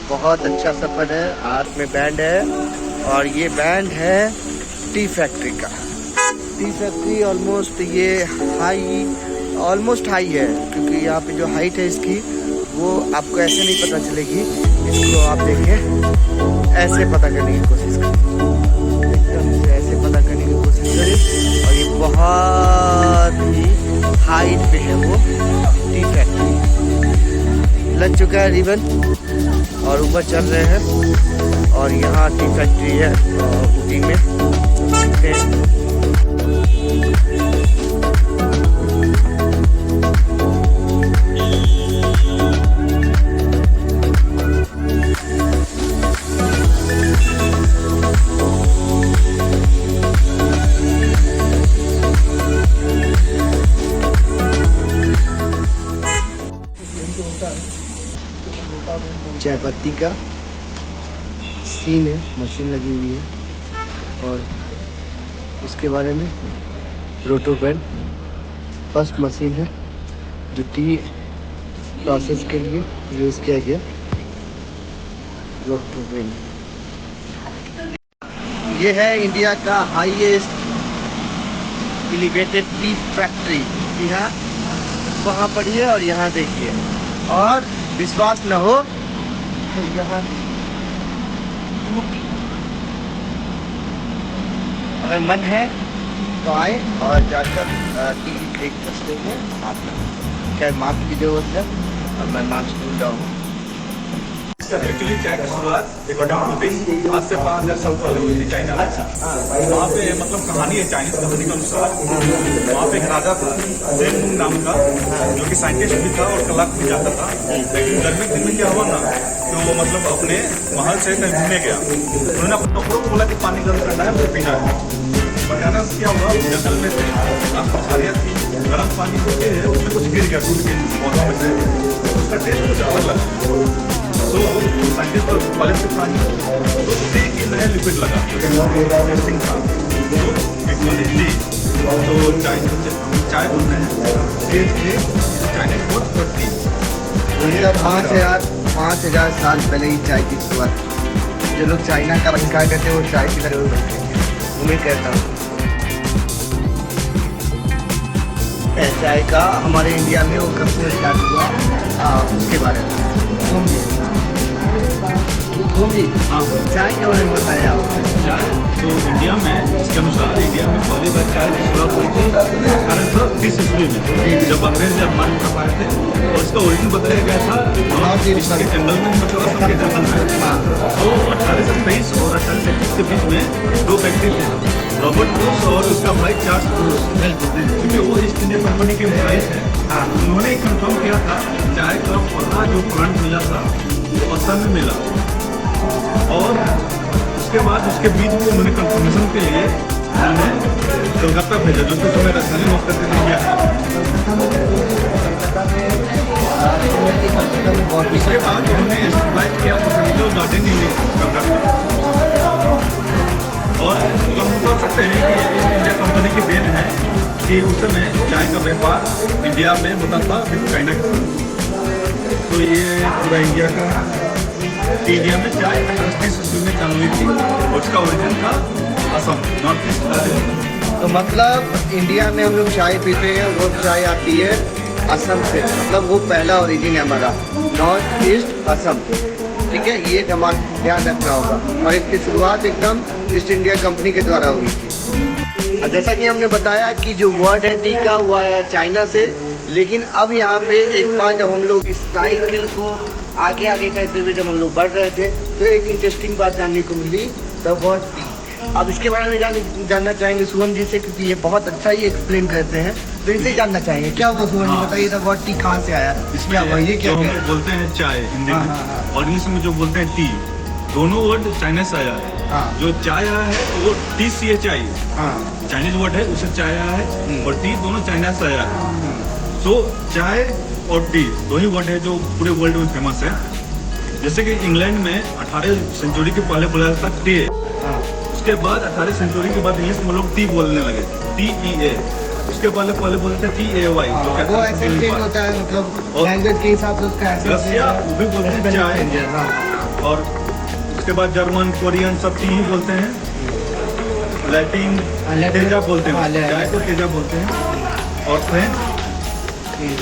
बहुत अच्छा सफर है। हाथ में बैंड है और ये बैंड है टी फैक्ट्री का। टी फैक्ट्री ऑलमोस्ट ये ऑलमोस्ट हाई है, क्योंकि यहाँ पे जो हाइट है इसकी वो आपको ऐसे नहीं पता चलेगी। इसको आप देखें, ऐसे पता करने की कोशिश करें, एकदम से ऐसे पता करने की कोशिश करें। और ये बहुत ही हाइट पे है वो टी फैक्ट्री। लग चुका है रिबन और ऊपर चल रहे हैं। और यहाँ टी फैक्ट्री है ऊटी में। चाय पत्ती का सीन है, मशीन लगी हुई है। और इसके बारे में रोटोपेन फर्स्ट मशीन है जो टी प्रोसेस के लिए यूज़ किया गया। रोटोपेन ये है इंडिया का हाईएस्ट एलिवेटेड टी फैक्ट्री। यहाँ वहाँ पढ़िए और यहाँ देखिए, और विश्वास न हो तो यहाँ अगर मन है तो आए और जाकर टी देख सकते हैं। क्या मास्क की जरूरत है और मैं मास्क ढूंढ रहा हूँ। एक्चुअली चाय की शुरुआत एक आज से 5,000 साल पहले हुई थी चाइना। वहाँ पे मतलब कहानी है, चाइनीज कहानी के अनुसार वहाँ पे एक राजा था जेन मुंग नाम का, जो कि साइंटिस्ट भी था और कला भी जाता था। लेकिन गर्मी के दिन में क्या हुआ ना कि वो मतलब अपने महल से कहीं घूमने गया। उन्होंने अपने टोकरों को बोला कि पानी गर्म करना है, मुझे पीना है। अचानक क्या हुआ, जंगल में मछलियाँ थी, गर्म पानी होते हैं उसमें कुछ गिर गया टूट के पौधों में से, उसका टेस्ट कुछ अलग लगा। तो साइंटिस्ट वाले से पानी तो एक नया लिक्विड लगा टेस्टिंग था तो हिंदी तो चाय बोलते हैं चाइनीज बहुत पड़ती। 5,000 साल पहले ही चाय की शुरुआत। जो लोग चाइना का बंकार करते हैं वो चाय की तरह बनते हैं। उम्मीद करता हूँ चाय का हमारे इंडिया में वो कब से स्टार्ट हुआ उसके बारे में हाँ चाय के बारे में बताया चाय तो इंडिया में इसके अनुसार इंडिया में पहली बार चाय की शुरुआत हुई थी 1830 में, जब अंग्रेज मान कर पाए थे। और इसका ओरिजिन बताया गया था इसके जंगल में, मतलब असम के जंगल में। तो 1823 और 1831 के बीच में 2 व्यक्ति थे, रॉबर्ट ब्रूस और उसका भाई चार्ल्स ब्रूस, क्योंकि वो ईस्ट इंडिया कंपनी के एम्प्लॉइज हैं। उन्होंने कंफर्म किया था चाय का पौधा जो प्लांट मिला था वो असम में मिला। और उसके बाद उसके बीच में उन्होंने कंफर्मेशन के लिए उन्होंने कलकत्ता भेजा, जो कि तुम्हें राजधानी नोट करके दिया है। उसके बाद उन्होंने एस्टेब्लिश किया जो गार्डन कलकत्ता। और हम बोल सकते हैं कि इंडिया कंपनी की देन है कि उस समय चाय का व्यापार इंडिया में होता था विद चाइना के साथ। तो ये पूरा इंडिया का इंडिया में चाय 1830 में चालू हुई थी और उसका ओरिजिन था असम, नॉर्थ ईस्ट। तो मतलब इंडिया में हम लोग चाय पीते हैं, वो चाय आती है असम से, मतलब वो पहला ओरिजिन है हमारा, नॉर्थ ईस्ट असम। ठीक है, ये हमारा ध्यान रखना होगा। और इसकी शुरुआत एकदम ईस्ट इंडिया कंपनी के द्वारा हुई थी। जैसा कि हमने बताया कि जो वर्ड है टी का हुआ है चाइना से, लेकिन अब यहाँ पे एक बार जब हम लोग इस साइकिल को आगे आगे करते हुए जब हम लोग बढ़ रहे थे तो एक इंटरेस्टिंग बात जानने को मिली, द वर्ड टी। अब इसके बारे में जानना चाहेंगे शुभम जी से, क्योंकि ये बहुत अच्छा ही एक्सप्लेन करते हैं, तो इनसे जानना चाहेंगे क्या हुआ शुभम जी, बताइए द वर्ड टी कहाँ से आया, इसमें ये क्या बोलते हैं चाय हिंदी में और इंग्लिश में जो बोलते हैं टी, दोनों वर्ड चाइना से आया है। जो चाय आया है वो TCHI चाइनीज वर्ड है, उससे चाय आया है, और टी दोनों चाइना से आया है। तो चाय और टी, दो ही वर्ड है जो पूरे वर्ल्ड में फेमस है। जैसे कि इंग्लैंड में 18 सेंचुरी के पहले बोला जाता टी, उसके बाद 18 सेंचुरी के बाद इंग्लिश में लोग टी बोलने लगे, TEA। उसके पहले बोलते थे TAY। वो ऐसे चेंज होता है, मतलब लैंग्वेज के हिसाब से उसका ऐसे रसिया वो भी बोलते हैं चाय, और उसके बाद जर्मन, कोरियन सब टी ही बोलते हैं। लैटिन तेजा बोलते हैं, चाय को तेजा बोलते हैं। और फ्रेंच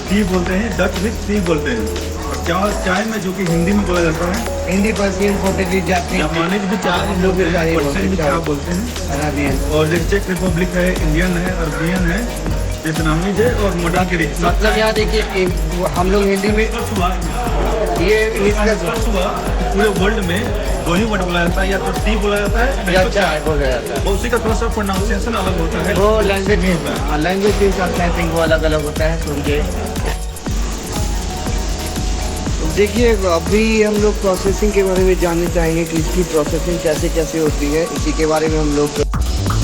टी बोलते हैं, डच भी टी बोलते हैं। और चाय में जो कि हिंदी में बोला जाता है, हिंदी, पर्शियन, पोर्टुगीज, जापानीज भी चाय बोलते हैं, पर्शियन भी चाय बोलते हैं। अराबियन। और जो चेक रिपब्लिक है, इंडियन है, अरबियन है, वियतनामीज है और मडाकेरी। मतलब यहाँ देखिए हम लोग हिंदी में ये स्पष्ट हुआ कि पूरे वर्ल्ड में दो ही वर्ड बोला जाता है, या तो टी बोला जाता है या चाय बोला जाता है। उसी का थोड़ा सा प्रोनाउंसिएशन अलग होता है। वो लैंग्वेज के हिसाब से आई थिंक वो अलग अलग होता है। समझे? देखिए अभी हम लोग प्रोसेसिंग के बारे में जानना चाहेंगे कि इसकी प्रोसेसिंग कैसे कैसे होती है। इसी के बारे में हम लोग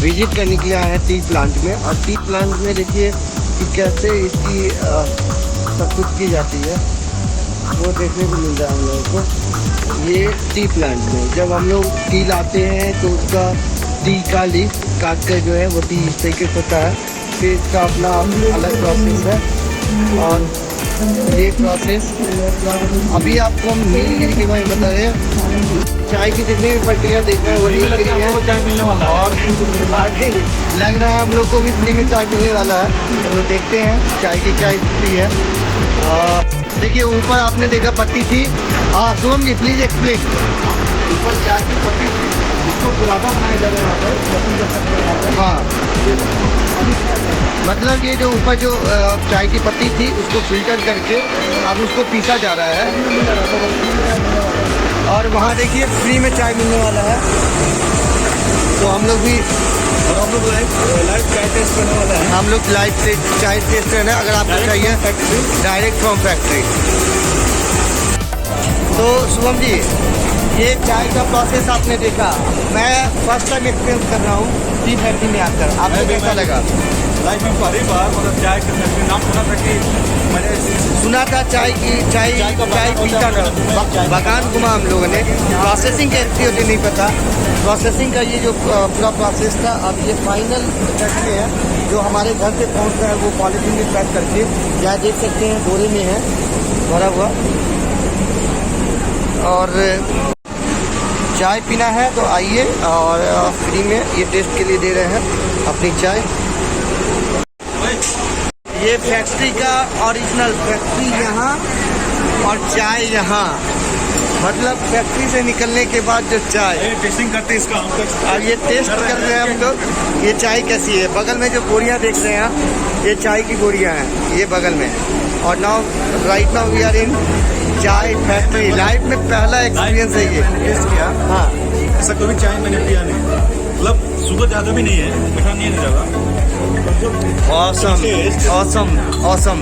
विजिट करने के लिए आए हैं टी प्लांट में। और टी प्लांट में देखिए कि कैसे इसकी सब कुछ की जाती है, वो देखने को मिल रहा है हम लोगों को। ये टी प्लांट में जब हम लोग टी लाते हैं तो उसका टी का लीफ काट कर जो है वो टी इस तरीके से होता है। फिर इसका अपना अलग प्रोसेस है। और ये प्रोसेस अभी आपको हम मिल के बारे में बता रहे हैं। चाय की जितनी भी प्रक्रिया देख रहे हैं वही चाय मिलने वाला है। और लग रहा है हम लोग को भी फ्री में चाय मिलने वाला है। तो देखते हैं चाय की क्या स्थिति है। देखिए ऊपर आपने देखा पत्ती थी। हाँ शुभम जी प्लीज एक्सप्लेन। ऊपर चाय की पत्ती थी, इसको बुरादा बनाया जा रहा है। हाँ मतलब ये जो ऊपर जो चाय की पत्ती थी उसको फिल्टर करके अब उसको पीसा जा रहा है। और वहाँ देखिए फ्री में चाय मिलने वाला है। तो हम लोग भी लाइव चाय टेस्ट करने वाला है। हम लोग लाइव से चाय टेस्ट करना है, अगर आपको चाहिए डायरेक्ट फ्रॉम फैक्ट्री। तो शुभम जी ये चाय का प्रोसेस आपने देखा, मैं फर्स्ट टाइम एक्सपीरियंस कर रहा हूँ टी फैक्ट्री में आकर। आपको कैसा लगा? लाइफ में पहली बार मतलब चाय का फैक्ट्री नाम सुना था कि मैंने सुना था चाय पीता था। बागान घुमा हम लोगों ने। प्रोसेसिंग कैसी होती नहीं पता। प्रोसेसिंग का ये जो पूरा प्रोसेस था, अब ये फाइनल फैक्ट्री है जो हमारे घर से पहुंच रहा है। वो पॉलीथीन में पैक करके क्या देख सकते हैं बोरे में है भरा हुआ। और चाय पीना है तो आइए, और फ्री में ये टेस्ट के लिए दे रहे हैं अपनी चाय। ये फैक्ट्री का ओरिजिनल फैक्ट्री यहाँ और चाय यहाँ, मतलब फैक्ट्री से निकलने के बाद जो चाय टेस्टिंग करते हैं इसका। अब ये टेस्ट कर रहे हैं हम लोग ये चाय कैसी है। बगल में जो बोरियाँ देख रहे हैं आप, ये चाय की बोरियाँ हैं ये बगल में। और right now we are in chai factory. Life में पहला एक्सपीरियंस है ये। टेस्ट किया। हाँ ऐसा कभी चाय मैंने पिया नहीं, मतलब शुगर ज़्यादा भी नहीं है, मीठा नहीं है ज़्यादा। Awesome awesome awesome.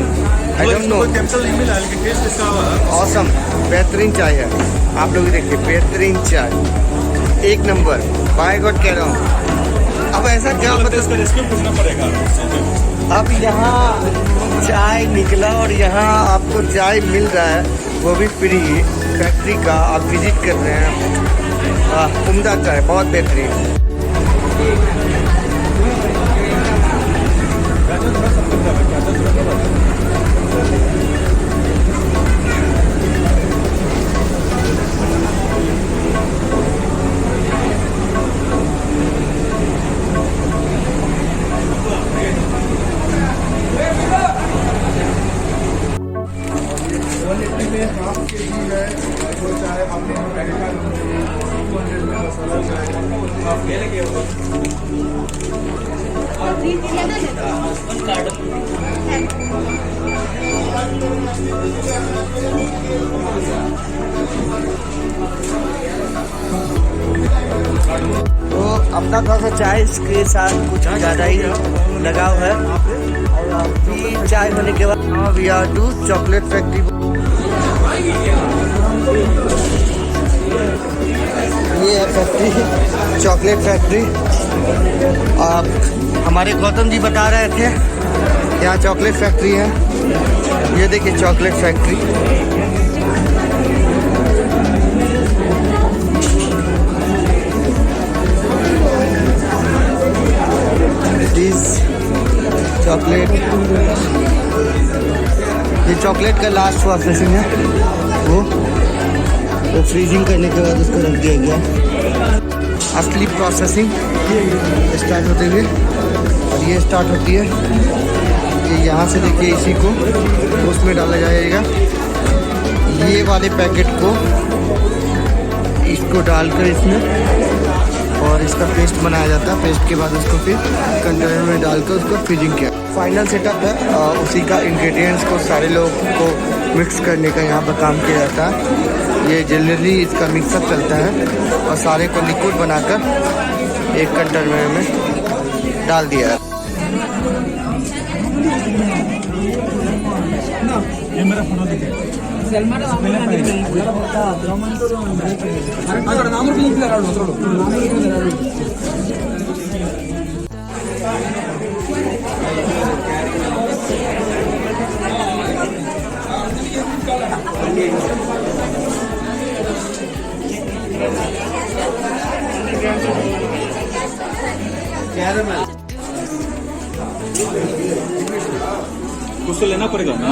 I don't know chemical नहीं मिला, लेकिन टेस्ट इसका ऑसम। बेहतरीन चाय है। आप लोग देखिए बेहतरीन चाय, एक नंबर। बाय गॉड कह रहा हूँ। अब ऐसा क्या इसका रेसिपी पूछना पड़ेगा। अब यहाँ चाय निकला और यहाँ आपको चाय मिल रहा है, वो भी फ्री फैक्ट्री का। आप विजिट कर रहे हैं। उम्दा चाय, बहुत बेहतरीन। तो अपना थोड़ा सा चाय के साथ कुछ ज़्यादा ही लगाव है। और अभी चाय होने के बाद we are to chocolate factory. ये है फैक्ट्री, चॉकलेट फैक्ट्री। हमारे गौतम जी बता रहे थे यहाँ चॉकलेट फैक्ट्री है। ये देखिए चॉकलेट फैक्ट्री। चॉकलेट, ये चॉकलेट का लास्ट प्रोसेसिंग है, वो फ्रीजिंग करने के बाद उसको रख दिया गया। असली प्रोसेसिंग स्टार्ट होते हुए, और ये स्टार्ट होती है, ये यहाँ से देखिए इसी को उसमें डाला जाएगा। ये वाले पैकेट को इसको डालकर इसमें, और इसका पेस्ट बनाया जाता है। पेस्ट के बाद उसको फिर कंटेनर में डालकर उसको फ्रीजिंग किया। फाइनल सेटअप है, उसी का इंग्रेडिएंट्स को सारे लोग को मिक्स करने का यहाँ पर काम किया जाता है। ये जनरली इसका मिक्सअप चलता है और सारे को लिक्विड बनाकर एक कंटेनर में डाल दिया है। ये मेरा फोटो दिखे कुछ तो लेना पड़ेगा ना।